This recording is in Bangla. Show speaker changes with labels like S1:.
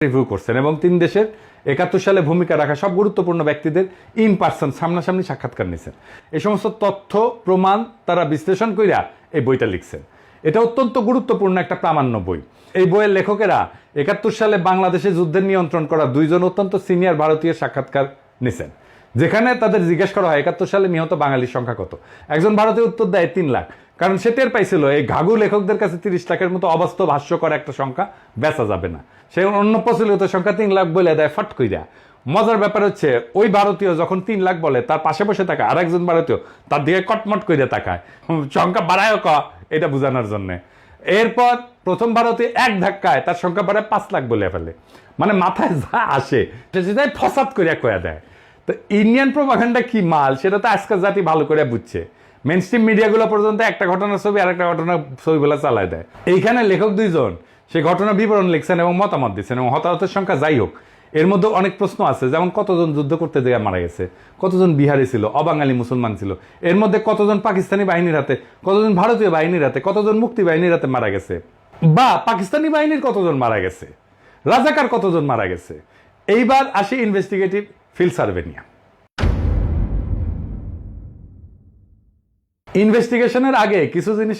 S1: রিভিউ করছেন এবং 3 দেশের 71 সালে ভূমিকা রাখা সব গুরুত্বপূর্ণ ব্যক্তিদের ইন পার্সন সামনাসামনি সাক্ষাৎকার নিয়েছেন। এই সমস্ত তথ্য প্রমাণ তারা বিশ্লেষণ কইরা এই বইটা লিখছেন। এটা অত্যন্ত গুরুত্বপূর্ণ একটা প্রামাণ্য বই। এই বইয়ের লেখকেরা 71 সালে বাংলাদেশে যুদ্ধের নিয়ন্ত্রণ করা 2 জন অত্যন্ত সিনিয়র ভারতীয় সাক্ষাৎকার নিছেন, যেখানে তাদের জিজ্ঞেস করা হয় 71 সালে নিহত বাঙালির সংখ্যা কত। একজন ভারতীয় উত্তর দেয় 3 লাখ, কারণ সে টের পাইছিল এই ঘাঘু লেখকদের কাছে 30 লাখের মতো অবাস্তব হাস্যকর একটা সংখ্যা বেচা যাবে না। সে অন্য প্রচলিত সংখ্যা 3 লাখ বলে দেয় ফট কইরা। মজার ব্যাপার হচ্ছে ওই ভারতীয় যখন 3 লাখ বলে তার পাশে বসে থাকা আর একজন ভারতীয় তার দিকে কটমট করে তাকায়, সংখ্যা বাড়ায় ক এটা বোঝানোর জন্য। এরপর প্রথম ভারতীয় এক ধাক্কায় তার সংখ্যা বাড়ায় 5 লাখ বলে ফেলে। মানে মাথায় যা আসে সেটাই ফসাদ করিয়া কয়া দেয়। তো ইন্ডিয়ান প্রোপাগান্ডা কি মাল সেটা তো আজকাল জাতি ভালো করে বুঝছে। মেইনস্ট্রিম মিডিয়াগুলো পর্যন্ত একটা ঘটনার ছবি আর একটা ঘটনার ছবিগুলো চালায় দেয়। এইখানে লেখক 2 জন সেই ঘটনার বিবরণ লিখছেন এবং মতামত দিচ্ছেন, এবং হতাহতের সংখ্যা যাই হোক এর মধ্যে অনেক প্রশ্ন আছে, যেমন কতজন যুদ্ধ করতে গিয়ে মারা গেছে, কতজন বিহারি ছিল, অবাঙালি মুসলমান ছিল, এর মধ্যে কতজন পাকিস্তানি বাহিনীর হাতে, কতজন ভারতীয় বাহিনীর হাতে, কতজন মুক্তি বাহিনীর হাতে মারা গেছে, বা পাকিস্তানি বাহিনীর কতজন মারা গেছে, রাজাকার কতজন মারা গেছে। এইবার আসি ইনভেস্টিগেটিভ ফিল্ড সার্ভে নিয়ে। ইনভেস্টিগেশনের আগে কিছু জিনিস